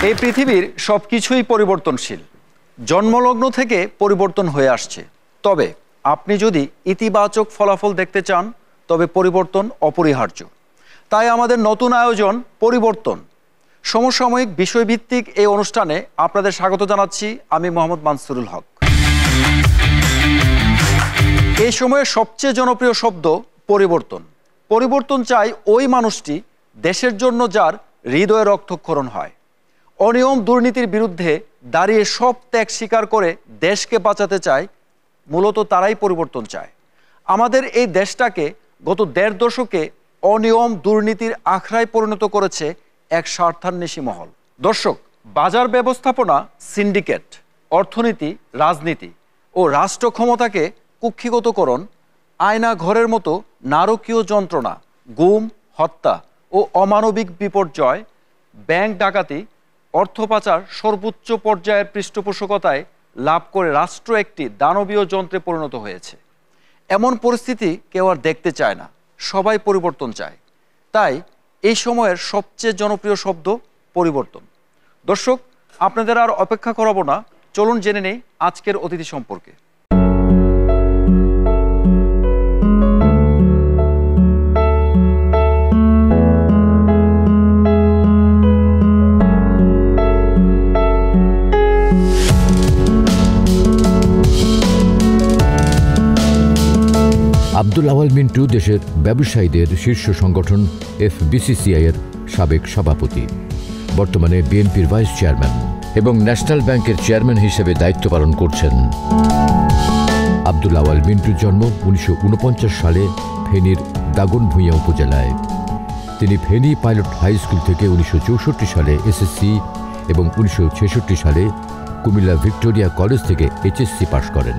এই পৃথিবীর সবকিছুই পরিবর্তনশীল, জন্মলগ্ন থেকে পরিবর্তন হয়ে আসছে। তবে আপনি যদি ইতিবাচক ফলাফল দেখতে চান তবে পরিবর্তন অপরিহার্য। তাই আমাদের নতুন আয়োজন পরিবর্তন, সমসাময়িক বিষয়ভিত্তিক এই অনুষ্ঠানে আপনাদের স্বাগত জানাচ্ছি আমি মোহাম্মদ মানসুরুল হক। এই সময়ের সবচেয়ে জনপ্রিয় শব্দ পরিবর্তন। পরিবর্তন চাই ওই মানুষটি দেশের জন্য যার হৃদয়ে রক্তক্ষরণ হয়, অনিয়ম দুর্নীতির বিরুদ্ধে দাঁড়িয়ে সব ত্যাগ স্বীকার করে দেশকে বাঁচাতে চায়। মূলত তারাই পরিবর্তন চায়। আমাদের এই দেশটাকে গত ১.৫ দশকে অনিয়ম দুর্নীতির আখড়ায় পরিণত করেছে এক স্বার্থান্বেষী মহল। দর্শক, বাজার ব্যবস্থাপনা, সিন্ডিকেট, অর্থনীতি, রাজনীতি ও রাষ্ট্র ক্ষমতাকে কুক্ষিগতকরণ, আয়না ঘরের মতো নারকীয় যন্ত্রণা, গুম, হত্যা ও অমানবিক বিপর্যয়, ব্যাংক ডাকাতি, অর্থ পাচার সর্বোচ্চ পর্যায়ের পৃষ্ঠপোষকতায় লাভ করে রাষ্ট্র একটি দানবীয় যন্ত্রে পরিণত হয়েছে। এমন পরিস্থিতি কেউ আর দেখতে চায় না, সবাই পরিবর্তন চায়। তাই এই সময়ের সবচেয়ে জনপ্রিয় শব্দ পরিবর্তন। দর্শক, আপনাদের আর অপেক্ষা করাবো না, চলুন জেনে নেই আজকের অতিথি সম্পর্কে। আব্দুল আওয়াল মিন্টু দেশের ব্যবসায়ীদের শীর্ষ সংগঠন FBCCI এর সাবেক সভাপতি, বর্তমানে বিএনপির ভাইস চেয়ারম্যান এবং ন্যাশনাল ব্যাংকের চেয়ারম্যান হিসেবে দায়িত্ব পালন করছেন। আব্দুল আওয়াল মিন্টুর জন্ম 1949 সালে ফেনীর দাগনভূঞা উপজেলায়। তিনি ফেনী পাইলট হাই স্কুল থেকে 1964 সালে SSC এবং 1966 সালে কুমিল্লা ভিক্টোরিয়া কলেজ থেকে HSC পাশ করেন।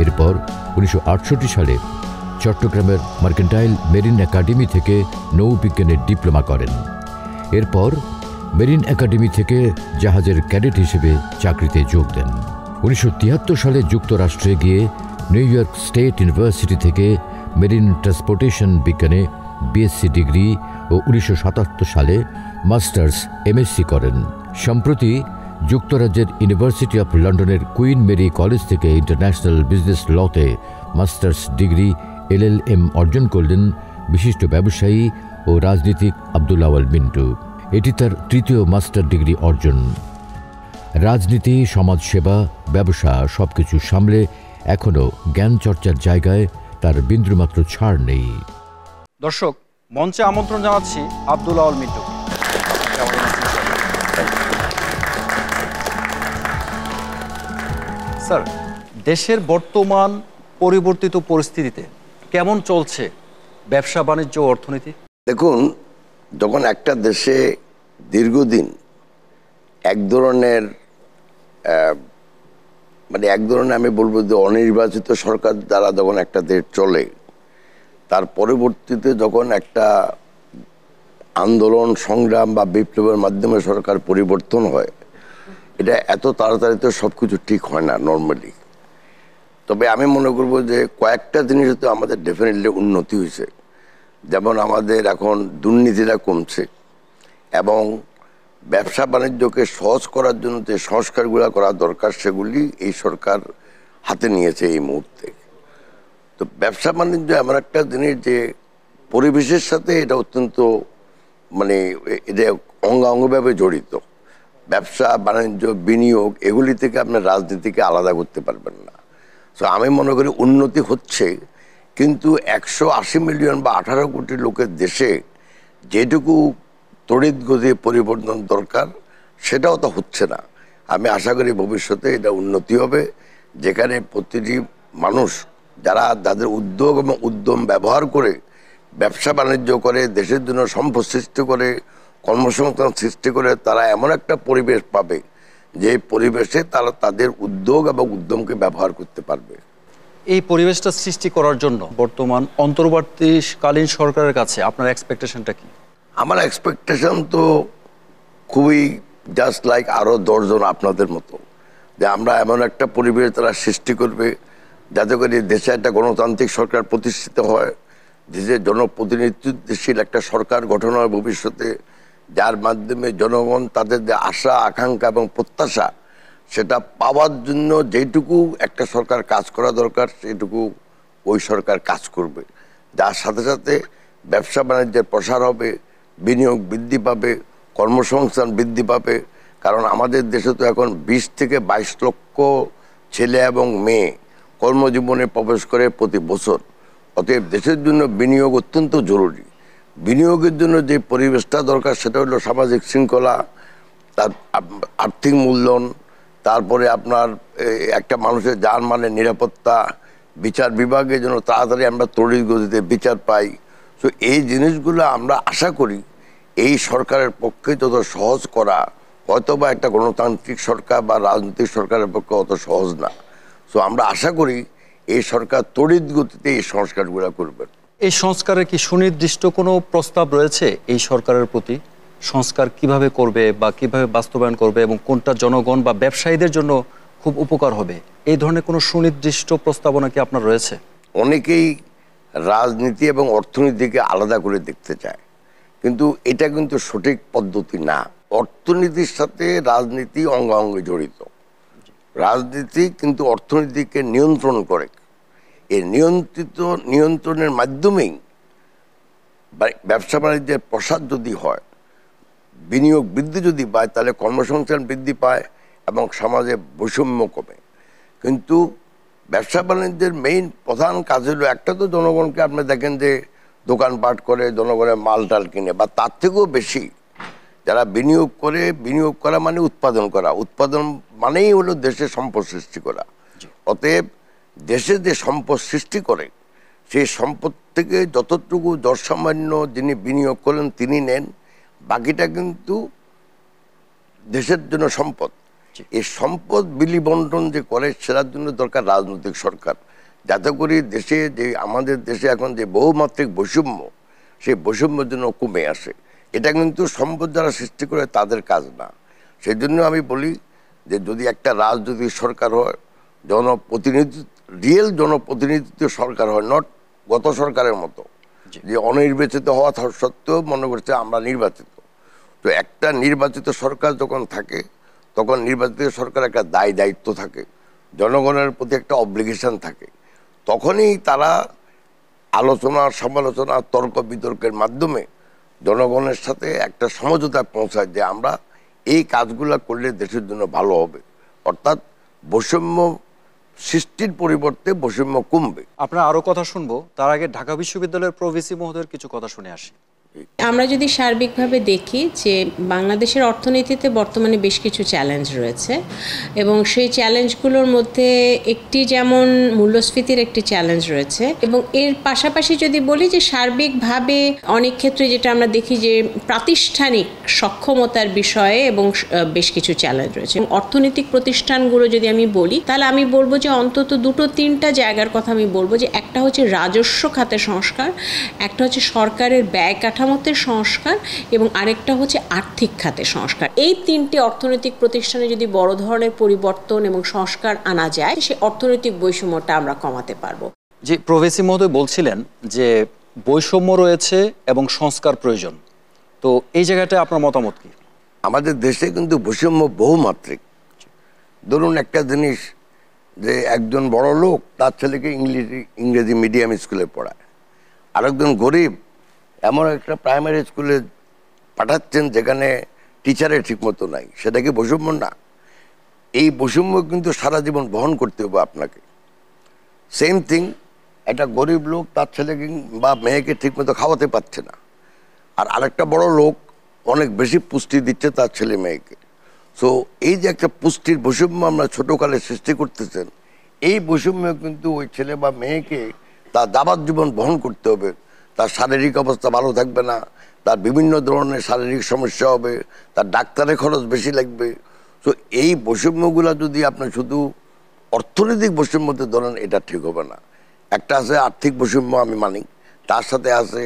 এরপর 1968 সালে চট্টগ্রামের মার্কেন্টাইল মেরিন একাডেমি থেকে নৌবিজ্ঞানের ডিপ্লোমা করেন। এরপর মেরিন একাডেমি থেকে জাহাজের ক্যাডেট হিসেবে চাকরিতে যোগ দেন। 1973 সালে যুক্তরাষ্ট্রে গিয়ে নিউ ইয়র্ক স্টেট ইউনিভার্সিটি থেকে মেরিন ট্রান্সপোর্টেশন বিজ্ঞানে BSc ডিগ্রি ও 1977 সালে মাস্টার্স MSc করেন। সম্প্রতি যুক্তরাজ্যের ইউনিভার্সিটি অফ লন্ডনের কুইন মেরি কলেজ থেকে ইন্টারন্যাশনাল বিজনেস লতে মাস্টার্স ডিগ্রি LLM অর্জন করলেন বিশিষ্ট ব্যবসায়ী ও রাজনীতিক আব্দুল আওয়াল মিন্টু। এটি তার তৃতীয় মাস্টার ডিগ্রি অর্জন। রাজনীতি, সমাজসেবা, ব্যবসা সবকিছু সামলে এখনও জ্ঞান চর্চার জায়গায় তার বিন্দুমাত্র ছাড় নেই। দর্শক, মঞ্চে আমন্ত্রণ জানাচ্ছি আব্দুল আওয়াল মিন্টু। স্যার, দেশের বর্তমান পরিবর্তিত পরিস্থিতিতে কেমন চলছে ব্যবসা বাণিজ্য ও অর্থনীতি? দেখুন, যখন একটা দেশে দীর্ঘদিন এক ধরনের আমি বলবো যে অনির্বাচিত সরকার দ্বারা যখন একটা দেশ চলে, তার পরবর্তীতে যখন একটা আন্দোলন, সংগ্রাম বা বিপ্লবের মাধ্যমে সরকার পরিবর্তন হয়, এটা এত তাড়াতাড়ি তো সব কিছু ঠিক হয় না নর্মালি। তবে আমি মনে করবো যে কয়েকটা জিনিসে তো আমাদের ডেফিনেটলি উন্নতি হয়েছে। যেমন আমাদের এখন দুর্নীতিটা কমছে এবং ব্যবসা বাণিজ্যকে সহজ করার জন্য যে সংস্কারগুলো করা দরকার সেগুলি এই সরকার হাতে নিয়েছে এই মুহূর্তে। তো ব্যবসা বাণিজ্য এমন একটা জিনিস যে পরিবেশের সাথে এটা অত্যন্ত এটা অঙ্গাঙ্গভাবে জড়িত। ব্যবসা বাণিজ্য, বিনিয়োগ এগুলি থেকে আপনার রাজনীতিকে আলাদা করতে পারবেন না। সো আমি মনে করি উন্নতি হচ্ছে, কিন্তু 180 মিলিয়ন বা 18 কোটি লোকের দেশে যেটুকু তড়িৎ গতি পরিবর্তন দরকার সেটাও তো হচ্ছে না। আমি আশা করি ভবিষ্যতে এটা উন্নতি হবে, যেখানে প্রতিটি মানুষ যারা তাদের উদ্যোগ এবং উদ্যম ব্যবহার করে ব্যবসা বাণিজ্য করে, দেশের জন্য সম্পদ সৃষ্টি করে, কর্মসংস্থান সৃষ্টি করে, তারা এমন একটা পরিবেশ পাবে যে পরিবেশে তারা তাদের উদ্যোগ এবং উদ্যমকে ব্যবহার করতে পারবে। এই পরিবেশটা সৃষ্টি করার জন্য বর্তমান অন্তর্বর্তীকালীন সরকারের কাছে আপনার এক্সপেকটেশনটা কি? আমার এক্সপেকটেশন তো খুবই জাস্ট লাইক আরও 10 জন আপনাদের মতো, যে আমরা এমন একটা পরিবেশ তারা সৃষ্টি করবে যাতে করে দেশে একটা গণতান্ত্রিক সরকার প্রতিষ্ঠিত হয়, দেশের জনপ্রতিনিধিত্বশীল একটা সরকার গঠন হয় ভবিষ্যতে, যার মাধ্যমে জনগণ তাদের যে আশা আকাঙ্ক্ষা এবং প্রত্যাশা সেটা পাওয়ার জন্য যেটুকু একটা সরকার কাজ করা দরকার সেটুকু ওই সরকার কাজ করবে, যার সাথে সাথে ব্যবসা বাণিজ্যের প্রসার হবে, বিনিয়োগ বৃদ্ধি পাবে, কর্মসংস্থান বৃদ্ধি পাবে। কারণ আমাদের দেশে তো এখন 20 থেকে 22 লক্ষ ছেলে এবং মেয়ে কর্মজীবনে প্রবেশ করে প্রতি বছর। অতএব দেশের জন্য বিনিয়োগ অত্যন্ত জরুরি। বিনিয়োগের জন্য যে পরিবেশটা দরকার সেটা হলো সামাজিক শৃঙ্খলা, তার আর্থিক মূল্যায়ন, তারপরে আপনার একটা মানুষের জানমালের নিরাপত্তা, বিচার বিভাগের জন্য তাড়াতাড়ি আমরা তড়িৎ গতিতে বিচার পাই। তো এই জিনিসগুলো আমরা আশা করি এই সরকারের পক্ষে যত সহজ করা, হয়তো বা একটা গণতান্ত্রিক সরকার বা রাজনৈতিক সরকারের পক্ষে অত সহজ না। তো আমরা আশা করি এই সরকার তড়িৎ গতিতে এই সংস্কারগুলো করবেন। এই সংস্কারের কি সুনির্দিষ্ট কোনো প্রস্তাব রয়েছে এই সরকারের প্রতি? সংস্কার কিভাবে করবে বা কিভাবে বাস্তবায়ন করবে এবং কোনটা জনগণ বা ব্যবসায়ীদের জন্য খুব উপকার হবে, এই ধরনের কোনো সুনির্দিষ্ট প্রস্তাবনা কি আপনার রয়েছে? অনেকেই রাজনীতি এবং অর্থনীতিকে আলাদা করে দেখতে চায়, কিন্তু এটা কিন্তু সঠিক পদ্ধতি না। অর্থনীতির সাথে রাজনীতি অঙ্গাঙ্গি জড়িত। রাজনীতি কিন্তু অর্থনীতিকে নিয়ন্ত্রণ করে। এই নিয়ন্ত্রণের মাধ্যমেই ব্যবসা বাণিজ্যের প্রসার যদি হয়, বিনিয়োগ বৃদ্ধি যদি পায়, তাহলে কর্মসংস্থান বৃদ্ধি পায় এবং সমাজে বৈষম্য কমে। কিন্তু ব্যবসা বাণিজ্যের মেইন প্রধান কাজ হলো একটা, তো জনগণকে আপনি দেখেন যে দোকানপাট করে জনগণের মাল টাল কিনে, বা তার থেকেও বেশি যারা বিনিয়োগ করে, বিনিয়োগ করা মানে উৎপাদন করা, উৎপাদন মানেই হলো দেশে সম্পদ সৃষ্টি করা। অতএব দেশে যে সম্পদ সৃষ্টি করে সেই সম্পদ থেকে যতটুকু যৎসামান্য যিনি বিনিয়োগ করেন তিনি নেন, বাকিটা কিন্তু দেশের জন্য সম্পদ। এই সম্পদ বিলি বন্টন যে করে সেটার জন্য দরকার রাজনৈতিক সরকার, যাতে করে দেশে যে আমাদের দেশে এখন যে বহুমাত্রিক বৈষম্য, সেই বৈষম্যের জন্য কমে আসে। এটা কিন্তু সম্পদ যারা সৃষ্টি করে তাদের কাজ না। সেই জন্য আমি বলি যে যদি একটা রাজনৈতিক সরকার হয়, রিয়েল জনপ্রতিনিধিত্ব সরকার হয়, নট গত সরকারের মতো যে অনির্বাচিত হওয়া সত্ত্বেও মনে করছে আমরা নির্বাচিত। তো একটা নির্বাচিত সরকার যখন থাকে তখন নির্বাচিত সরকার একটা দায়িত্ব থাকে, জনগণের প্রতি একটা অব্লিগেশন থাকে। তখনই তারা আলোচনা সমালোচনা তর্ক বিতর্কের মাধ্যমে জনগণের সাথে একটা সমঝোতায় পৌঁছায় যে আমরা এই কাজগুলো করলে দেশের জন্য ভালো হবে। অর্থাৎ বৈষম্য সৃষ্টির পরিবর্তে বৈষম্য কমবে। আপনার আরো কথা শুনবো, তার আগে ঢাকা বিশ্ববিদ্যালয়ের প্রভিসি মহোদয়ের কিছু কথা শুনে আসি। আমরা যদি সার্বিকভাবে দেখি যে বাংলাদেশের অর্থনীতিতে বর্তমানে বেশ কিছু চ্যালেঞ্জ রয়েছে, এবং সেই চ্যালেঞ্জগুলোর মধ্যে একটি যেমন মূল্যস্ফীতির একটি চ্যালেঞ্জ রয়েছে, এবং এর পাশাপাশি যদি বলি যে সার্বিকভাবে অনেক ক্ষেত্রে যেটা আমরা দেখি যে প্রাতিষ্ঠানিক সক্ষমতার বিষয়ে এবং বেশ কিছু চ্যালেঞ্জ রয়েছে। অর্থনৈতিক প্রতিষ্ঠানগুলো যদি আমি বলি তাহলে আমি বলবো যে অন্তত দুটো তিনটা জায়গার কথা আমি বলবো, যে একটা হচ্ছে রাজস্ব খাতের সংস্কার, একটা হচ্ছে সরকারের ব্যয় কাঠামোতে সংস্কার, এবং আরেকটা হচ্ছে আর্থিক খাতে সংস্কার। এই তিনটি অর্থনৈতিক প্রতিষ্ঠানে যদি বড় ধরনের পরিবর্তন এবং সংস্কার আনা যায়, সে অর্থনৈতিক বৈষম্যটা আমরা কমাতে পারবো। যে প্রভিসি মহোদয় বলছিলেন যে বৈষম্য রয়েছে এবং সংস্কার প্রয়োজন, তো এই জায়গাটায় আপনার মতামত কি? আমাদের দেশে কিন্তু বৈষম্য বহুমাত্রিক। ধরুন একটা জিনিস, যে একজন বড় লোক তার ছেলেকে ইংরেজি মিডিয়াম স্কুলে পড়ায়, আরেকজন গরিব এমন একটা প্রাইমারি স্কুলে পাঠাচ্ছেন যেখানে টিচারের ঠিক মতো নাই, সেটা কি বৈষম্য না? এই বৈষম্য কিন্তু সারা জীবন বহন করতে হবে আপনাকে। সেম থিং, একটা গরিব লোক তার ছেলেকে বা মেয়েকে ঠিক মতো খাওয়াতে পারছে না, আর আরেকটা বড় লোক অনেক বেশি পুষ্টি দিচ্ছে তার ছেলে মেয়েকে। সো এই যে একটা পুষ্টির বৈষম্য আমরা ছোটোকালে সৃষ্টি করতেছেন, এই বৈষম্য কিন্তু ওই ছেলে বা মেয়েকে তার যাবত জীবন বহন করতে হবে। তার শারীরিক অবস্থা ভালো থাকবে না, তার বিভিন্ন ধরনের শারীরিক সমস্যা হবে, তার ডাক্তারের খরচ বেশি লাগবে। তো এই বৈষম্যগুলো যদি আপনি শুধু অর্থনৈতিক বৈষম্যতে ধরেন, এটা ঠিক হবে না। একটা আছে আর্থিক বৈষম্য, আমি মানি, তার সাথে আছে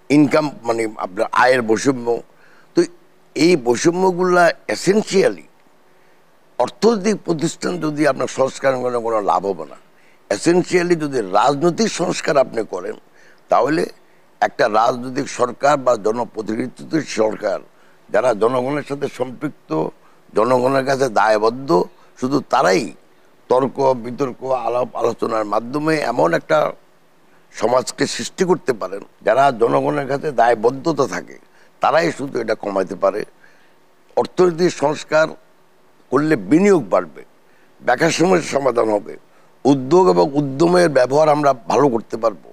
ইনকাম মানে আপনার আয়ের বৈষম্য। তো এই বৈষম্যগুলা এসেনশিয়ালি অর্থনৈতিক প্রতিষ্ঠান যদি আপনার সংস্কার করেন কোনো লাভ হবে না। এসেনশিয়ালি যদি রাজনৈতিক সংস্কার আপনি করেন, তাহলে একটা রাজনৈতিক সরকার বা জনপ্রতিনিধিত্ব সরকার যারা জনগণের সাথে সম্পৃক্ত, জনগণের কাছে দায়বদ্ধ, শুধু তারাই তর্ক বিতর্ক আলাপ আলোচনার মাধ্যমে এমন একটা সমাজকে সৃষ্টি করতে পারেন, যারা জনগণের কাছে দায়বদ্ধতা থাকে, তারাই শুধু এটা কমাতে পারে। অর্থনৈতিক সংস্কার করলে বিনিয়োগ বাড়বে, বেকার সমস্যার সমাধান হবে, উদ্যোগ এবং উদ্যমের ব্যবহার আমরা ভালো করতে পারবো।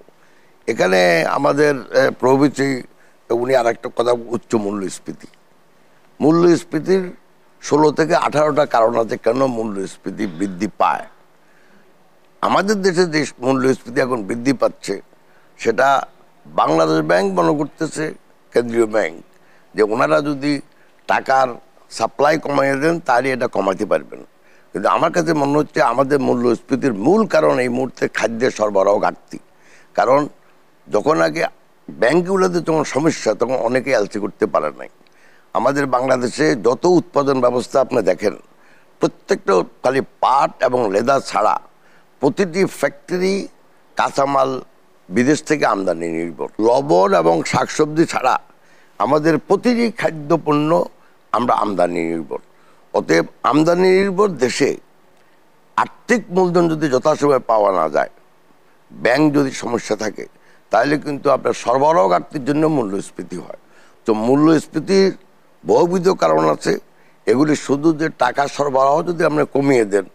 এখানে আমাদের প্রভৃতি উনি আর একটা কথা, উচ্চ মূল্যস্ফীতি। মূল্যস্ফীতির 16 থেকে 18টা কারণ আছে কেন মূল্যস্ফীতি বৃদ্ধি পায়। আমাদের দেশে যে মূল্যস্ফীতি এখন বৃদ্ধি পাচ্ছে, সেটা বাংলাদেশ ব্যাংক মনে করতেছে, কেন্দ্রীয় ব্যাংক, যে ওনারা যদি টাকার সাপ্লাই কমাইয়ে দেন তাহলে এটা কমাতে পারবেন। কিন্তু আমার কাছে মনে হচ্ছে আমাদের মূল্যস্ফীতির মূল কারণ এই মুহূর্তে খাদ্যের সরবরাহ ঘাটতি। কারণ যখন আগে ব্যাংকগুলোতে যখন সমস্যা, তখন অনেকে এলসি করতে পারে নাই। আমাদের বাংলাদেশে যত উৎপাদন ব্যবস্থা আপনি দেখেন, প্রত্যেকটা খালি পাট এবং লেদার ছাড়া প্রতিটি ফ্যাক্টরি কাঁচামাল বিদেশ থেকে আমদানি নির্ভর। লবণ এবং শাকসবজি ছাড়া আমাদের প্রতিটি খাদ্যপণ্য আমরা আমদানি নির্ভর। অতএব আমদানি নির্ভর দেশে আর্থিক মূলধন যদি যথাসময়ে পাওয়া না যায়, ব্যাংক যদি সমস্যা থাকে, তাহলে কিন্তু আপনার সরবরাহ ঘাটতির জন্য মূল্যস্ফীতি হয়। তো মূল্যস্ফীতির বহুবিধ কারণ আছে। এগুলি শুধু যে টাকা সরবরাহ যদি আপনি কমিয়ে দেন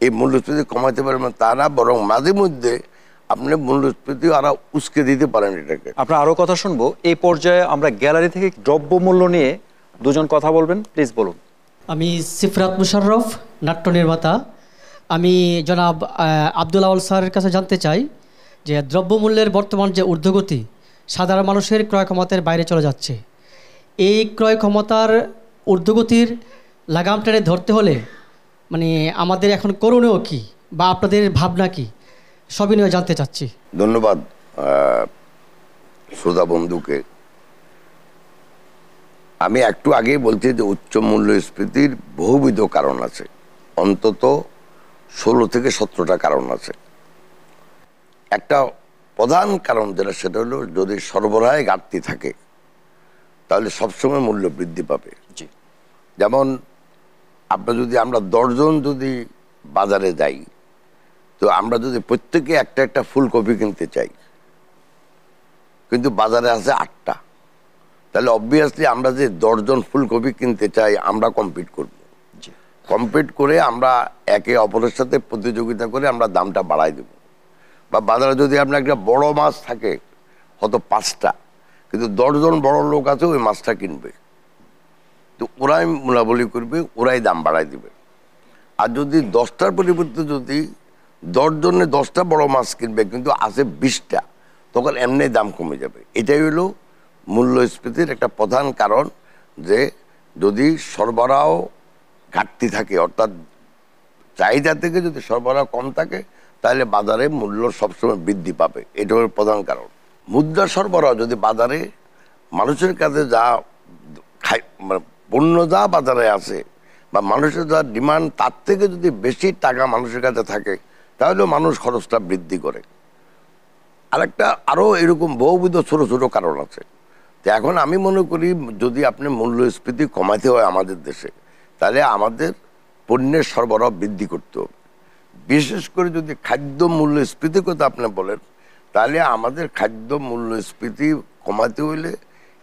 এই মূল্যস্ফীতি কমাতে পারবেন তা না, বরং মাঝে মধ্যে আপনি মূল্যস্ফীতি আরো উস্কে দিতে পারেন এটাকে। আপনার আরো কথা শুনবো। এই পর্যায়ে আমরা গ্যালারি থেকে দ্রব্যমূল্য নিয়ে দুজন কথা বলবেন, প্লিজ বলুন। আমি সিফরাত মুশাররফ, নাট্য নির্মাতা। আমি জনাব আব্দুল আউয়াল স্যারের কাছে জানতে চাই যে দ্রব্যমূল্যের বর্তমান যে ঊর্ধ্বগতি সাধারণ মানুষের ক্রয় ক্ষমতার বাইরে চলে যাচ্ছে, এই ক্রয় ক্ষমতার ঊর্ধ্বগতির লাগাম টেনে ধরতে হলে মানে আমাদের এখন করণীয় কী বা আপনাদের ভাবনা কী, সবই নিয়ে জানতে চাচ্ছি। ধন্যবাদ শ্রোতা বন্ধুকে। আমি একটু আগেই বলছি যে উচ্চ মূল্যস্ফীতির বহুবিধ কারণ আছে, অন্তত 16 থেকে 17টা কারণ আছে। একটা প্রধান কারণ যেটা, সেটা হলো যদি সরবরাহে ঘাটতি থাকে তাহলে সবসময় মূল্য বৃদ্ধি পাবে। যেমন আমরা 10 জন যদি বাজারে যাই, তো আমরা যদি প্রত্যেকে একটা একটা ফুলকপি কিনতে চাই, কিন্তু বাজারে আছে 8টা, তাহলে অবভিয়াসলি আমরা যে 10 জন ফুলকপি কিনতে চাই আমরা কম্পিট করব। কম্পিট করে আমরা একে অপরের সাথে প্রতিযোগিতা করে আমরা দামটা বাড়াই দেব। বা বাজারে যদি আপনার একটা বড় মাছ থাকে, হয়তো 5টা, কিন্তু 10 জন বড় লোক আছে ওই মাছটা কিনবে, তো ওরাই মূলাবলি করবে, ওরাই দাম বাড়াই দেবে। আর যদি 10টার পরিবর্তে যদি 10 জনে 10টা বড় মাছ কিনবে কিন্তু আছে 20টা, তখন এমনি দাম কমে যাবে। এটাই হলো মূল্যস্ফীতির একটা প্রধান কারণ, যে যদি সরবরাহ ঘাটতি থাকে, অর্থাৎ চাহিদা থেকে যদি সরবরাহ কম থাকে, তাহলে বাজারে মূল্য সবসময় বৃদ্ধি পাবে। এটা হলো প্রধান কারণ। মুদ্রা সরবরাহ যদি বাজারে মানুষের কাছে যা পণ্য যা বাজারে আছে বা মানুষের যা ডিমান্ড তার থেকে যদি বেশি টাকা মানুষের কাছে থাকে, তাহলে মানুষ খরচটা বৃদ্ধি করে। আরেকটা আরও এরকম বহুবিধ ছোট ছোট কারণ আছে। তো এখন আমি মনে করি যদি আপনি মূল্যস্ফীতি কমাতে হয় আমাদের দেশে, তাহলে আমাদের পণ্যের সরবরাহ বৃদ্ধি করতে হবে। বিশেষ করে যদি খাদ্য মূল্যস্ফীতির কথা আপনি বলেন, তাহলে আমাদের খাদ্য মূল্যস্ফীতি কমাতে হইলে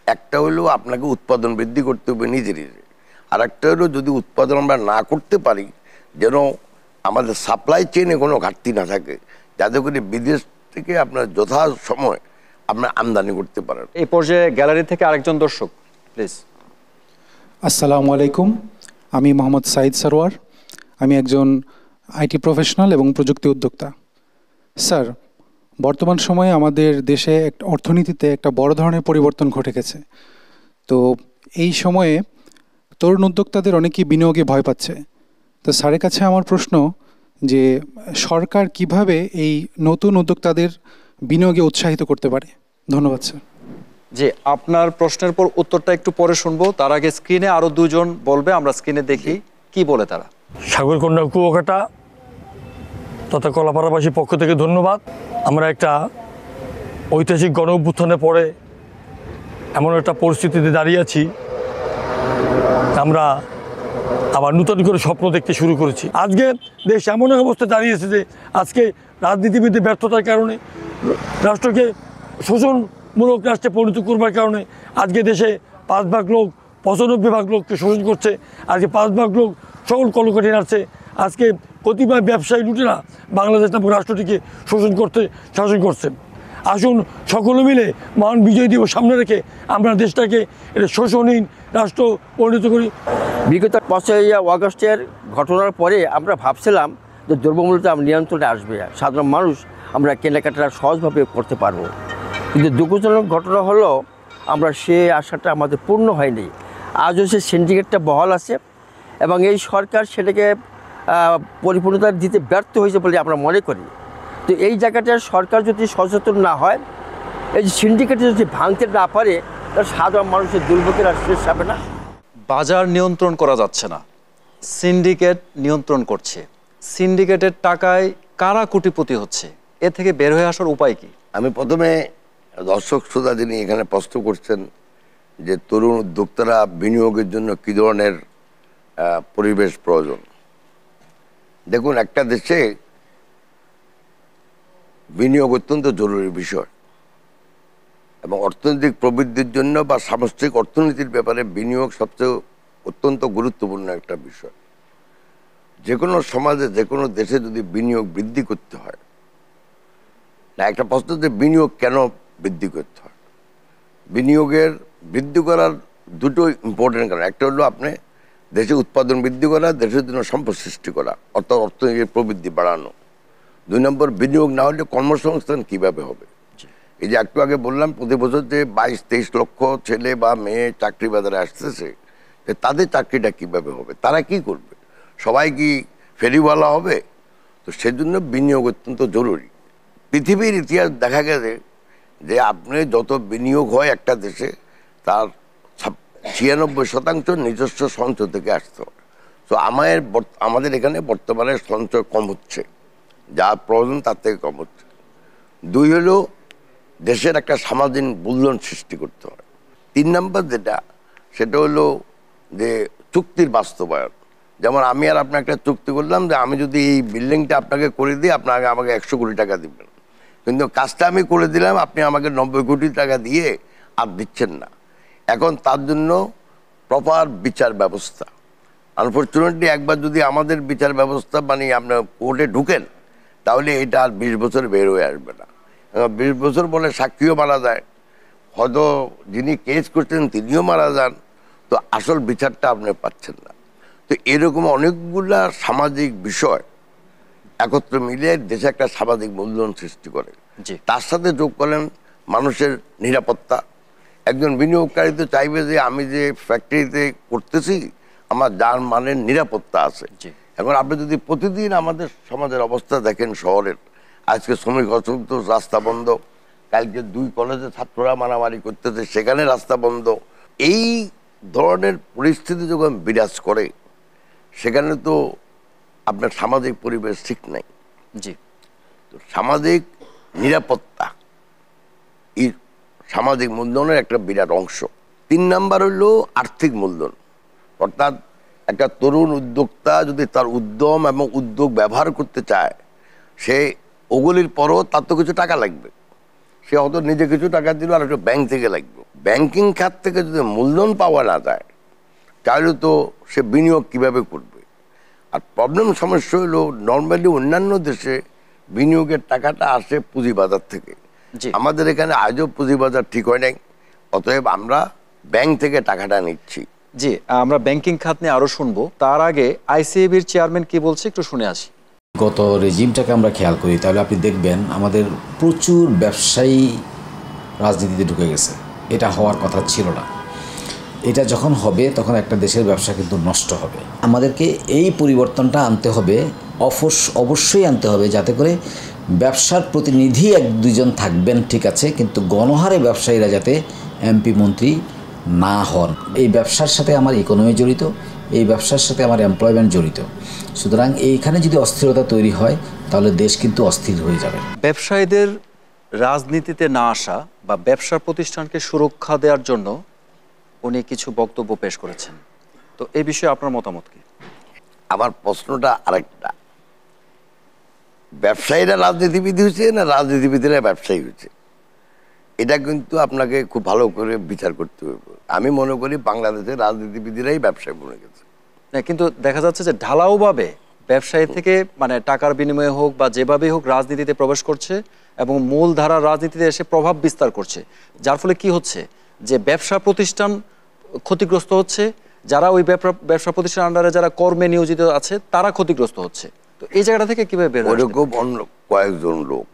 একটা হলো আপনাকে উৎপাদন বৃদ্ধি করতে হবে নিজে নিজে, আর একটা হলো যদি উৎপাদন আমরা না করতে পারি, যেন আমাদের সাপ্লাই চেইনে কোনো ঘাটতি না থাকে, যাতে করে বিদেশ থেকে আপনার যথা সময় আপনার আমদানি করতে পারেন। এই পর্যায়ে গ্যালারি থেকে আরেকজন দর্শক, প্লিজ। আসসালামু আলাইকুম, আমি মোহাম্মদ সাইদ সরওয়ার। আমি একজন আইটি প্রফেশনাল এবং প্রযুক্তি উদ্যোক্তা। স্যার, বর্তমান সময়ে আমাদের দেশে অর্থনীতিতে একটা বড় ধরনের পরিবর্তন ঘটে গেছে। তো এই সময়ে তরুণ উদ্যোক্তাদের অনেকেই বিনিয়োগে ভয় পাচ্ছে। তো স্যারের কাছে আমার প্রশ্ন যে সরকার কিভাবে এই নতুন উদ্যোক্তাদের বিনিয়োগে উৎসাহিত করতে পারে? ধন্যবাদ স্যার। জি, আপনার প্রশ্নের পর উত্তরটা একটু পরে শুনবো। তার আগে স্ক্রিনে আরো দুজন বলবে, আমরা স্ক্রিনে দেখি কি বলে তারা। সাগরকন্যা কুয়াকাটা তথা কলাপাড়াবাসীর পক্ষ থেকে ধন্যবাদ। আমরা একটা ঐতিহাসিক গণ অভ্যুত্থানের পরে এমন একটা পরিস্থিতিতে দাঁড়িয়ে আছি আমরা আবার নতুন করে স্বপ্ন দেখতে শুরু করেছি। আজকে দেশ এমন এক অবস্থায় দাঁড়িয়েছে যে আজকে রাজনীতিবিদদের ব্যর্থতার কারণে, রাষ্ট্রকে শোষণমূলক রাষ্ট্রে পরিণত করবার কারণে আজকে দেশে 5 ভাগ লোক 95 ভাগ লোককে শোষণ করছে। আজকে 5 ভাগ লোক সকল কলকাঠি নাড়ছে। আজকে কতিপয় ব্যবসায়ী লুটেরা বাংলাদেশ নামক রাষ্ট্রটিকে শাসন করছে। আসুন সকলে মিলে মহান বিজয় দিবস সামনে রেখে আমরা দেশটাকে এটা শোষণহীন রাষ্ট্র পরিণত করি। বিগত 5ই আগস্টের ঘটনার পরে আমরা ভাবছিলাম যে দ্রব্যমূল্যটা নিয়ন্ত্রণে আসবে, সাধারণ মানুষ আমরা কেনাকাটা সহজভাবে করতে পারবো, কিন্তু দুঃখজনক ঘটনা হলো আমরা সে আশাটা আমাদের পূর্ণ হয়নি। আজও সে সিন্ডিকেটটা বহাল আছে এবং এই সরকার সেটাকে পরিপূর্ণতা দিতে ব্যর্থ হয়েছে বলে আমরা মনে করি। তো এই জায়গাটার সরকার যদি সচেতন না হয়, এই যে সিন্ডিকেটে যদি ভাঙতে না পারে, তাহলে সাধারণ মানুষের দুর্ভোগের আর শেষ হবে না। বাজার নিয়ন্ত্রণ করা যাচ্ছে না, সিন্ডিকেট নিয়ন্ত্রণ করছে। সিন্ডিকেটের টাকায় কারা কোটিপতি হচ্ছে, এ থেকে বের হয়ে আসার উপায় কি? আমি প্রথমে দর্শক শ্রোতা যিনি এখানে প্রশ্ন করছেন যে তরুণ উদ্যোক্তারা বিনিয়োগের জন্য কী ধরনের পরিবেশ প্রয়োজন, দেখুন একটা দেশে বিনিয়োগ অত্যন্ত জরুরি বিষয় এবং অর্থনৈতিক প্রবৃদ্ধির জন্য বা সামষ্টিক অর্থনীতির ব্যাপারে বিনিয়োগ সবচেয়ে অত্যন্ত গুরুত্বপূর্ণ একটা বিষয়। যে কোনো সমাজে যে কোনো দেশে যদি বিনিয়োগ বৃদ্ধি করতে হয়, না একটা প্রশ্ন যে বিনিয়োগ কেন বৃদ্ধি করতে হয়। বিনিয়োগের বৃদ্ধি করার দুটো ইম্পর্টেন্ট কারণ, একটা হলো আপনি দেশে উৎপাদন বৃদ্ধি করা, দেশের জন্য সম্পদ সৃষ্টি করা, অর্থাৎ অর্থনৈতিক প্রবৃদ্ধি বাড়ানো। 2 নম্বর, বিনিয়োগ না হলে কর্মসংস্থান কিভাবে হবে। এই যে একটু আগে বললাম প্রতি বছর যে 22-23 লক্ষ ছেলে বা মেয়ে চাকরি বাজারে আসতেছে, যে তাদের চাকরিটা কিভাবে হবে, তারা কি করবে, সবাই কি ফেরিওয়ালা হবে? তো সেজন্য বিনিয়োগ অত্যন্ত জরুরি। পৃথিবীর ইতিহাস দেখা গেছে যে আপনি যত বিনিয়োগ হয় একটা দেশে, তার 96% নিজস্ব সঞ্চয় থেকে আসতে হয়। তো আমাদের এখানে বর্তমানে সঞ্চয় কম হচ্ছে, যা প্রয়োজন তার থেকে কম হচ্ছে। 2 হলো দেশের একটা সামাজিক মূল্যায়ন সৃষ্টি করতে হয়। 3 নম্বর যেটা, সেটা হলো যে চুক্তির বাস্তবায়ন। যেমন আমি আর আপনি একটা চুক্তি করলাম যে আমি যদি এই বিল্ডিংটা আপনাকে করে দিই, আপনাকে আমাকে 100 কোটি টাকা দিবেন, কিন্তু কাজটা আমি করে দিলাম, আপনি আমাকে 90 কোটি টাকা দিয়ে আর দিচ্ছেন না। এখন তার জন্য প্রপার বিচার ব্যবস্থা। আনফর্চুনেটলি একবার যদি আমাদের বিচার ব্যবস্থা মানে আপনার কোর্টে ঢুকেন, তাহলে এটা আর 20 বছর বের হয়ে আসবে না। 20 বছর বলে সাক্ষীও মারা যায়, হয়তো যিনি কেস করছেন তিনিও মারা যান, তো আসল বিচারটা আপনি পাচ্ছেন না। তো এরকম অনেকগুলা সামাজিক বিষয় একত্র মিলে দেশে একটা সামাজিক মূল্যায়ন সৃষ্টি করে। তার সাথে যোগ করেন মানুষের নিরাপত্তা। একজন বিনিয়োগকারী তো চাইবে যে আমি যে ফ্যাক্টরিতে করতেছি আমার যানবাহনের নিরাপত্তা আছে। এখন আপনি যদি প্রতিদিন আমাদের সমাজের অবস্থা দেখেন, শহরের আজকে শ্রমিক অসন্তোষ, রাস্তা বন্ধ, কালকে 2 কলেজে ছাত্ররা মারামারি করতেছে, সেখানে রাস্তা বন্ধ। এই ধরনের পরিস্থিতি যখন বিরাজ করে, সেখানে তো আপনার সামাজিক পরিবেশ ঠিক নাই। তো সামাজিক নিরাপত্তা এই সামাজিক মূল্যায়নের একটা বিরাট অংশ। 3 নম্বর হলো আর্থিক মূল্যায়ন, অর্থাৎ একটা তরুণ উদ্যোক্তা যদি তার উদ্যম এবং উদ্যোগ ব্যবহার করতে চায়, সে ওগুলির পরও তার তো কিছু টাকা লাগবে। সে হয়তো নিজে কিছু টাকা দিল, আর একটু ব্যাংক থেকে লাগবে। ব্যাংকিং খাত থেকে যদি মূলধন পাওয়া না যায়, তাহলে তো সে বিনিয়োগ কিভাবে করবে। আর প্রবলেম সমস্যা হলো নর্মালি অন্যান্য দেশে বিনিয়োগের টাকাটা আসে পুঁজিবাজার থেকে, আমাদের এখানে আজও পুঁজিবাজার ঠিক হয় নাই, অতএব আমরা ব্যাংক থেকে টাকাটা নিচ্ছি। জি, আমরা ব্যাংকিং খাত নিয়ে আরো শুনবো, তার আগে আইসিএবির চেয়ারম্যান কি বলছে একটু শুনে আসি। গত রেজিমটাকে আমরা খেয়াল করি, তাহলে আপনি দেখবেন আমাদের প্রচুর ব্যবসায়ী রাজনীতিতে ঢুকে গেছে। এটা হওয়ার কথা ছিল না। এটা যখন হবে তখন একটা দেশের ব্যবসা কিন্তু নষ্ট হবে। আমাদেরকে এই পরিবর্তনটা আনতে হবে, অবশ্যই আনতে হবে, যাতে করে ব্যবসার প্রতিনিধি 1-2 জন থাকবেন, ঠিক আছে, কিন্তু গণহারে ব্যবসায়ীরা যাতে এমপি মন্ত্রী না হন। এই ব্যবসার সাথে আমার ইকোনমি জড়িত, এই ব্যবসার সাথে আমার এমপ্লয়মেন্ট জড়িত। সুতরাং এইখানে যদি অস্থিরতা তৈরি হয়, তাহলে দেশ কিন্তু অস্থির হয়ে যাবে। ব্যবসায়ীদের রাজনীতিতে না আসা বা ব্যবসা প্রতিষ্ঠানকে সুরক্ষা দেওয়ার জন্য উনি কিছু বক্তব্য পেশ করেছেন। তো এই বিষয়ে আপনার মতামত কি? আমার প্রশ্নটা আরেকটা, ব্যবসায়ীরা রাজনীতিবিদ হয়েছে না রাজনীতিবিদরা ব্যবসায়ী হয়েছে? এটা কিন্তু আপনাকে খুব ভালো করে বিচার করতে হবে। আমি মনে করি বাংলাদেশের রাজনীতিবিদরাই ব্যবসায় বনে গেছে। না, কিন্তু দেখা যাচ্ছে যে ঢালাওভাবে ব্যবসায়ী থেকে মানে টাকার বিনিময়ে হোক বা যেভাবেই হোক রাজনীতিতে প্রবেশ করছে এবং মূল ধারার রাজনীতিতে এসে প্রভাব বিস্তার করছে, যার ফলে কি হচ্ছে যে ব্যবসা প্রতিষ্ঠান ক্ষতিগ্রস্ত হচ্ছে, যারা ওই ব্যবসা প্রতিষ্ঠান আন্ডারে যারা কর্মে নিয়োজিত আছে তারা ক্ষতিগ্রস্ত হচ্ছে। তো এই জায়গাটা থেকে কিভাবে বের হবে? ওরকম অন্য কয়েকজন লোক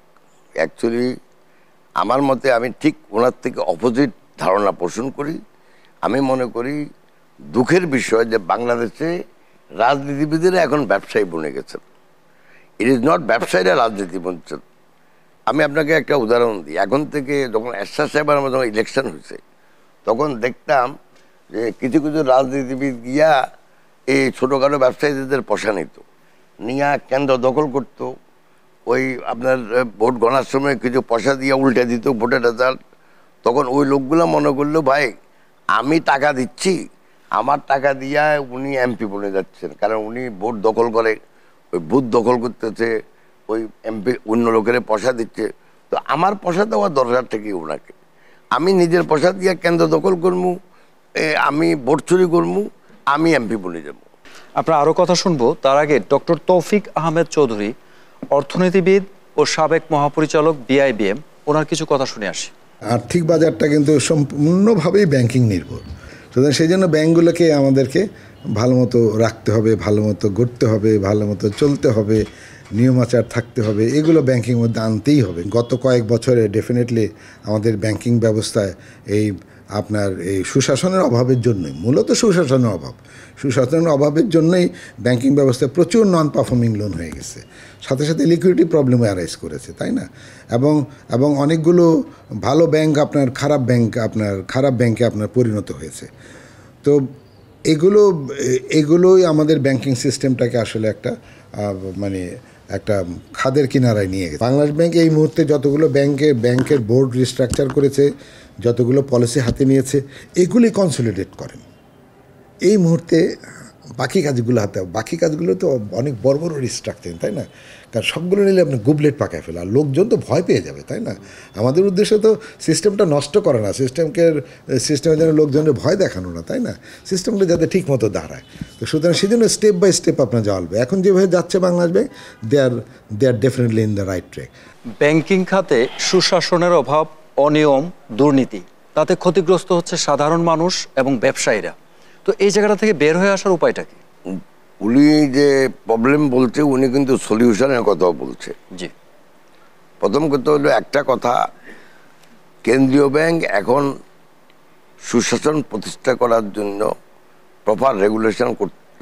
অ্যাকচুয়ালি আমার মতে, আমি ঠিক ওনার থেকে অপোজিট ধারণা পোষণ করি। আমি মনে করি দুঃখের বিষয় যে বাংলাদেশে রাজনীতিবিদেরা এখন ব্যবসায়ী বনে গেছেন। ইট ইজ নট ব্যবসায়ীরা রাজনীতি বনছেন। আমি আপনাকে একটা উদাহরণ দিই। এখন থেকে যখন এরশাদ সাহেবের আমার যখন ইলেকশন হয়েছে তখন দেখতাম যে কিছু কিছু রাজনীতিবিদ গিয়া এই ছোটোখাটো ব্যবসায়ীদের পয়সা নিত, নিয়ে কেন্দ্র দখল করত। ওই আপনার ভোট গণার সময় কিছু পয়সা দিয়ে উল্টে দিত ভোটের রেজাল্ট। তখন ওই লোকগুলো মনে করলো ভাই আমি টাকা দিচ্ছি, আমার টাকা দিয়া উনি এমপি বনে যাচ্ছেন, কারণ উনি ভোট দখল করে, ওই বুথ দখল করতেছে, ওই এমপি অন্য লোকের পয়সা দিচ্ছে। তো আমার পয়সা দেওয়ার দরকার থেকে ওনাকে, আমি নিজের পয়সা দিয়ে কেন্দ্র দখল করবো, আমি ভোট চুরি করবো, আমি এমপি বনে যাবো। আপনার আরও কথা শুনবো, তার আগে ডক্টর তৌফিক আহমেদ চৌধুরী, অর্থনীতিবিদ ও সাবেক মহাপরিচালক বিআইবিএম, ওনার কিছু কথা শুনে আসি। আর্থিক বাজারটা কিন্তু সম্পূর্ণভাবেই ব্যাংকিং নির্ভর, সুতরাং সেই জন্য ব্যাংকগুলোকে আমাদেরকে ভালো মতো রাখতে হবে, ভালো মতো গড়তে হবে, ভালো মতো চলতে হবে, নিয়মাচার থাকতে হবে, এগুলো ব্যাংকিংয়ের মধ্যে আনতেই হবে। গত কয়েক বছরে ডেফিনেটলি আমাদের ব্যাংকিং ব্যবস্থায় আপনার এই সুশাসনের অভাবের জন্যই, মূলত সুশাসনের অভাবের জন্যই ব্যাংকিং ব্যবস্থায় প্রচুর নন পারফর্মিং লোন হয়ে গেছে, সাথে সাথে লিকুইডিটি প্রবলেম অ্যারাইজ করেছে, তাই না? এবং অনেকগুলো ভালো ব্যাংক আপনার খারাপ ব্যাংকে আপনার পরিণত হয়েছে। তো এগুলোই আমাদের ব্যাংকিং সিস্টেমটাকে আসলে একটা খাদের কিনারায় নিয়ে গেছে। বাংলাদেশ ব্যাংক এই মুহূর্তে যতগুলো ব্যাংকের বোর্ড রিস্ট্রাকচার করেছে, যতগুলো পলিসি হাতে নিয়েছে, এগুলি কনসলিডেট করেন এই মুহূর্তে। বাকি কাজগুলো তো অনেক বড় বড় রিস্ট্রাকচার, তাই না? কারণ সবগুলো নিলে আপনি গুবলেট পাকায় ফেলা, লোকজন তো ভয় পেয়ে যাবে, তাই না? আমাদের উদ্দেশ্য তো সিস্টেমটা নষ্ট করা না, সিস্টেমের যেন লোকজনের ভয় দেখানো না, তাই না? সিস্টেমটা যাতে ঠিক মতো দাঁড়ায়। তো সুতরাং সেজন্য স্টেপ বাই স্টেপ আপনার যাওয়া হবে। এখন যেভাবে যাচ্ছে Bangladesh bank, they are definitely in the right track. Banking খাতে সুশাসনের অভাব, অনিয়ম, দুর্নীতি, তাতে ক্ষতিগ্রস্ত হচ্ছে সাধারণ মানুষ এবং ব্যবসায়ীরা। তো এই জায়গাটা থেকে বের হয়ে আসার উপায়টা কি? উনি যে প্রবলেম বলছে, উনি কিন্তু সলিউশনের কথাও বলছে। জি, প্রথম কথা হলো একটা কথা, কেন্দ্রীয় ব্যাংক এখন সুশাসন প্রতিষ্ঠা করার জন্য প্রপার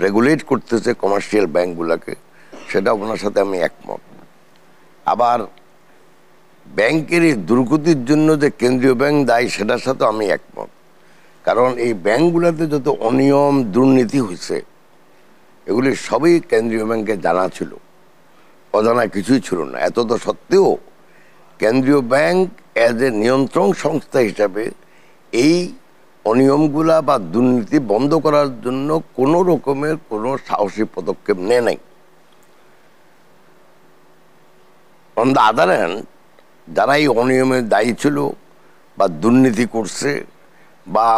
রেগুলেট করতেছে কমার্শিয়াল ব্যাংকগুলোকে, সেটা ওনার সাথে আমি একমত। আবার ব্যাংকের এই দুর্গতির জন্য যে কেন্দ্রীয় ব্যাংক দায়ী, সেটার সাথে আমি একমত। কারণ এই ব্যাংকগুলোতে যত অনিয়ম দুর্নীতি হয়েছে, এগুলি সবই কেন্দ্রীয় ব্যাংকে জানা ছিল, অজানা কিছুই ছিল না। এত তো সত্ত্বেও কেন্দ্রীয় ব্যাংক অ্যাজ এ নিয়ন্ত্রণ সংস্থা হিসাবে এই অনিয়মগুলা বা দুর্নীতি বন্ধ করার জন্য কোনো রকমের কোনো সাহসী পদক্ষেপ নেয় নাই। অন দ্য আদার হ্যান্ড, যারা এই অনিয়মের দায়ী ছিল বা দুর্নীতি করছে বা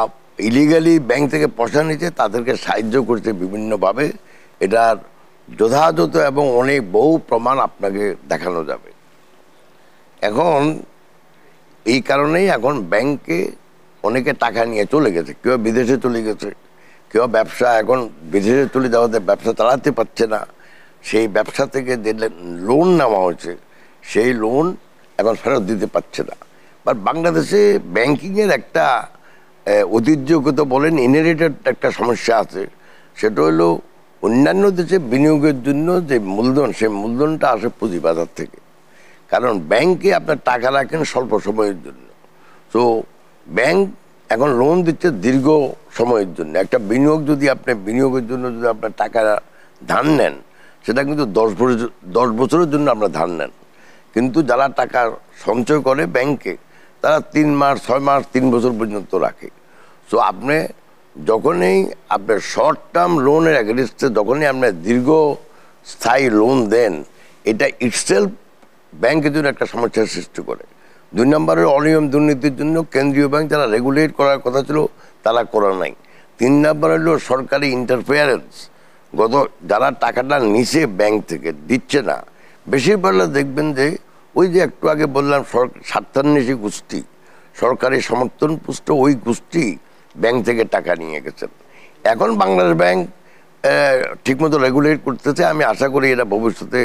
ইলিগালি ব্যাংক থেকে পয়সা নিচ্ছে, তাদেরকে সাহায্য করছে বিভিন্নভাবে। এটার যথাযথ এবং অনেক বহু প্রমাণ আপনাকে দেখানো যাবে। এখন এই কারণেই এখন ব্যাংকে অনেকে টাকা নিয়ে চলে গেছে, কেউ বিদেশে চলে গেছে, কেউ ব্যবসা এখন বিদেশে চলে যাওয়াতে ব্যবসা চালাতে পারছে না। সেই ব্যবসা থেকে যে লোন নেওয়া হয়েছে, সেই লোন এখন ফেরত দিতে পারছে না। বাট বাংলাদেশে ব্যাংকিংয়ের একটা ঐতিহ্যগত বলেন ইনহেরিটেড একটা সমস্যা আছে। সেটা হলো অন্যান্য দেশে বিনিয়োগের জন্য যে মূলধন, সেই মূলধনটা আসে পুঁজিবাজার থেকে। কারণ ব্যাংকে আপনার টাকা রাখেন স্বল্প সময়ের জন্য, তো ব্যাংক এখন লোন দিচ্ছে দীর্ঘ সময়ের জন্য। একটা বিনিয়োগ যদি আপনি বিনিয়োগের জন্য যদি আপনার টাকা ধার নেন, সেটা কিন্তু 10 বছরের জন্য আপনার ধার নেন। কিন্তু যারা টাকা সঞ্চয় করে ব্যাংকে, তারা 3 মাস, 6 মাস, 3 বছর পর্যন্ত রাখে। সো আপনি যখনই আপনার শর্ট টার্ম লোনের অ্যাগেনস্টে যখনই আপনার দীর্ঘস্থায়ী লোন দেন, এটা ইটসেলফ ব্যাংকের জন্য একটা সমস্যার সৃষ্টি করে। 2 নম্বরের অনিয়ম দুর্নীতির জন্য কেন্দ্রীয় ব্যাংক যারা রেগুলেট করার কথা ছিল তারা করা নাই। 3 নম্বর হলো সরকারি ইন্টারফেয়ারেন্স, যারা টাকাটা নিচে ব্যাংক থেকে দিচ্ছে না। বেশিরভাগ দেখবেন যে ওই যে একটু আগে বললাম স্বার্থান্বেষী গোষ্ঠী, সরকারি সমর্থন পুষ্ট ওই গোষ্ঠী ব্যাংক থেকে টাকা নিয়ে গেছেন। এখন বাংলাদেশ ব্যাংক ঠিকমতো রেগুলেট করতেছে, আমি আশা করি এটা ভবিষ্যতে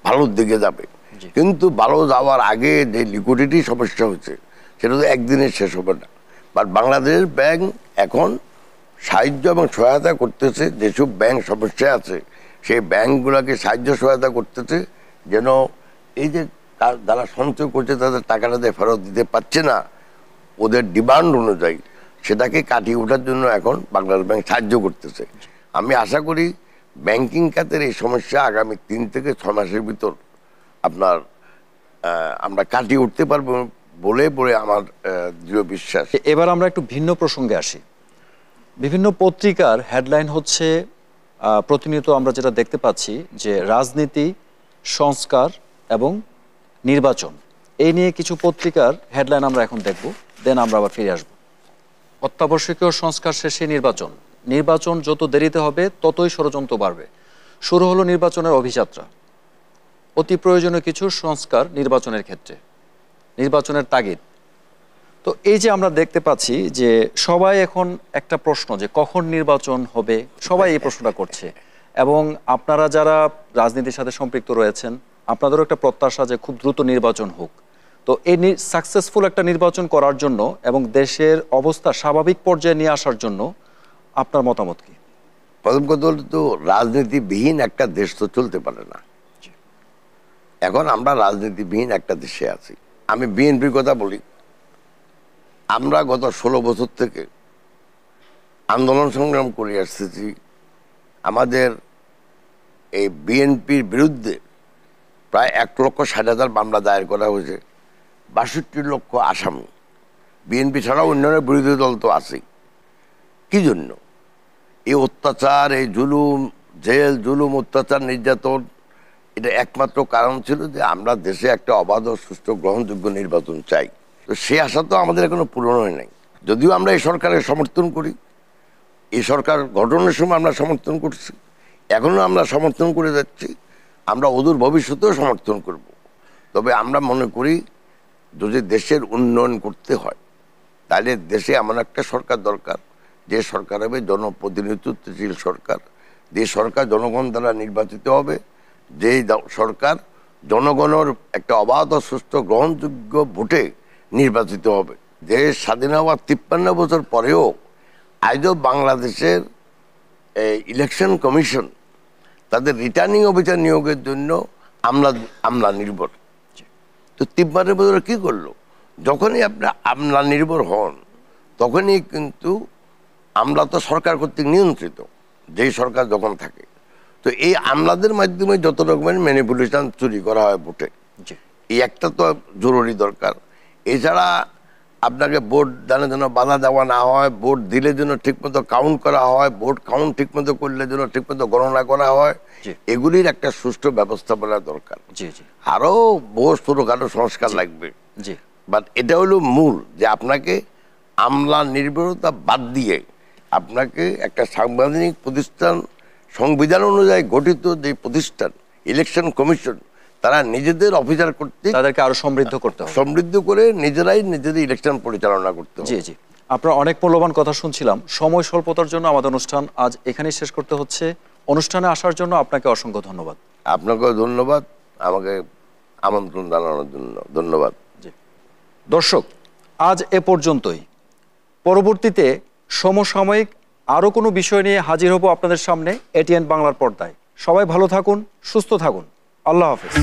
ভালোর দিকে যাবে। কিন্তু ভালো যাওয়ার আগে যে লিকুইডিটি সমস্যা হচ্ছে সেটা তো একদিনে শেষ হবে না। বাট বাংলাদেশ ব্যাংক এখন সাহায্য এবং সহায়তা করতেছে, যেসব ব্যাংক সমস্যায় আছে সেই ব্যাংকগুলোকে সাহায্য সহায়তা করতেছে, যেন এই যে যারা সঞ্চয় করছে তাদের টাকাটা দিয়ে ফেরত দিতে পারছে না ওদের ডিমান্ড অনুযায়ী, সেটাকে কাটিয়ে ওঠার জন্য এখন বাংলাদেশ ব্যাংক সাহায্য করতেছে। আমি আশা করি ব্যাংকিং খাতের এই সমস্যা আগামী 3 থেকে 6 মাসের ভিতর আমরা কাটিয়ে উঠতে পারবো বলে আমার দৃঢ় বিশ্বাস। এবার আমরা একটু ভিন্ন প্রসঙ্গে আসি। বিভিন্ন পত্রিকার হেডলাইন হচ্ছে প্রতিনিয়ত আমরা যেটা দেখতে পাচ্ছি যে রাজনীতি, সংস্কার এবং নির্বাচন, এই নিয়ে কিছু পত্রিকার হেডলাইন আমরা এখন দেখব, দেন আমরা আবার ফিরে আসবো। অত্যাবশ্যকীয় সংস্কার শেষে নির্বাচন, নির্বাচন যত দেরিতে হবে ততই ষড়যন্ত্র বাড়বে, শুরু হলো নির্বাচনের অভিযাত্রা, অতি প্রয়োজনীয় কিছু সংস্কার নির্বাচনের ক্ষেত্রে, নির্বাচনের তাগিদ। তো এই যে আমরা দেখতে পাচ্ছি যে সবাই এখন একটা প্রশ্ন যে কখন নির্বাচন হবে, সবাই এই প্রশ্নটা করছে। এবং আপনারা যারা রাজনীতির সাথে সম্পৃক্ত রয়েছেন আপনাদেরও একটা প্রত্যাশা যে খুব দ্রুত নির্বাচন হোক। তো এই সাকসেসফুল একটা নির্বাচন করার জন্য এবং দেশের অবস্থা স্বাভাবিক পর্যায়ে নিয়ে আসার জন্য আপনার মতামত কি? প্রথম কথা হলো তো রাজনীতিবিহীন একটা দেশ তো চলতে পারে না। এখন আমরা রাজনীতিবিহীন একটা দেশে আছি। আমি বিএনপির কথা বলি, আমরা গত 16 বছর থেকে আন্দোলন সংগ্রাম করে আসতেছি। আমাদের এই বিএনপির বিরুদ্ধে প্রায় 1,60,000 মামলা দায়ের করা হয়েছে, 62 লক্ষ আসামি। বিএনপি ছাড়াও অন্যান্য বিরোধী দল তো আছেই। কি জন্য? এই অত্যাচার, এই জুলুম, জেল জুলুম, অত্যাচার, নির্যাতন, এটা একমাত্র কারণ ছিল যে আমরা দেশে একটা অবাধ, সুষ্ঠু, গ্রহণযোগ্য নির্বাচন চাই। তো সে আশা তো আমাদের এখনো পূরণ হয় নাই। যদিও আমরা এই সরকারের সমর্থন করি, এই সরকার গঠনের সময় আমরা সমর্থন করছি, এখনও আমরা সমর্থন করে যাচ্ছি, আমরা অদূর ভবিষ্যতেও সমর্থন করব। তবে আমরা মনে করি যদি দেশের উন্নয়ন করতে হয় তাহলে দেশে এমন একটা সরকার দরকার যে সরকার হবে জনপ্রতিনিধিত্বশীল সরকার, যে সরকার জনগণ দ্বারা নির্বাচিত হবে, যে সরকার জনগণের একটা অবাধ, সুস্থ, গ্রহণযোগ্য ভোটে নির্বাচিত হবে। দেশ স্বাধীন হওয়ার 53 বছর পরেও আজও বাংলাদেশের ইলেকশন কমিশন তাদের রিটার্নিং অফিসার নিয়োগের জন্য আমলা নির্ভর। তো 53 বছর কী করলো? যখনই আপনার আমলা নির্ভর হন তখনই কিন্তু আমলা তো সরকার কর্তৃক নিয়ন্ত্রিত, যেই সরকার যখন থাকে। তো এই আমলাদের মাধ্যমে যত রকমের ম্যানিপুলেশন, চুরি করা হয় ভোটে, এই একটা তো জরুরি দরকার। এছাড়া আপনাকে ভোট দানের জন্য বাধা দেওয়া না হয়, ভোট দিলে যেন ঠিকমতো কাউন্ট করা হয়, ভোট কাউন্ট ঠিকমতো করলে যেন ঠিকমতো গণনা করা হয়, এগুলির একটা সুষ্ঠু ব্যবস্থাপনা দরকার। আরও বহু ছোটখাটো সংস্কার লাগবে। বাট এটা হলো মূল, যে আপনাকে আমলা নির্ভরতা বাদ দিয়ে আপনাকে একটা সাংবিধানিক প্রতিষ্ঠান, সংবিধান অনুযায়ী গঠিত যে প্রতিষ্ঠান ইলেকশন কমিশন, তারা নিজেদের অফিসার কর্তৃক তাদেরকে আরো সমৃদ্ধ করতে হবে, সমৃদ্ধ করে নিজেরাই নিজেদের ইলেকশন পরিচালনা করতে হবে। জি জি, আপনার অনেক মূল্যবান কথা শুনছিলাম। সময় স্বল্পতার জন্য আমাদের অনুষ্ঠান আজ এখানেই শেষ করতে হচ্ছে। অনুষ্ঠানে আসার জন্য আপনাকে অসংখ্য ধন্যবাদ। আপনাকেও ধন্যবাদ, আমাকে আমন্ত্রণ জানানোর জন্য ধন্যবাদ। জি দর্শক, আজ এ পর্যন্তই। পরবর্তীতে সমসাময়িক আরও কোনো বিষয় নিয়ে হাজির হব আপনাদের সামনে এটিএন বাংলার পর্দায়। সবাই ভালো থাকুন, সুস্থ থাকুন। আল্লাহ হাফেজ।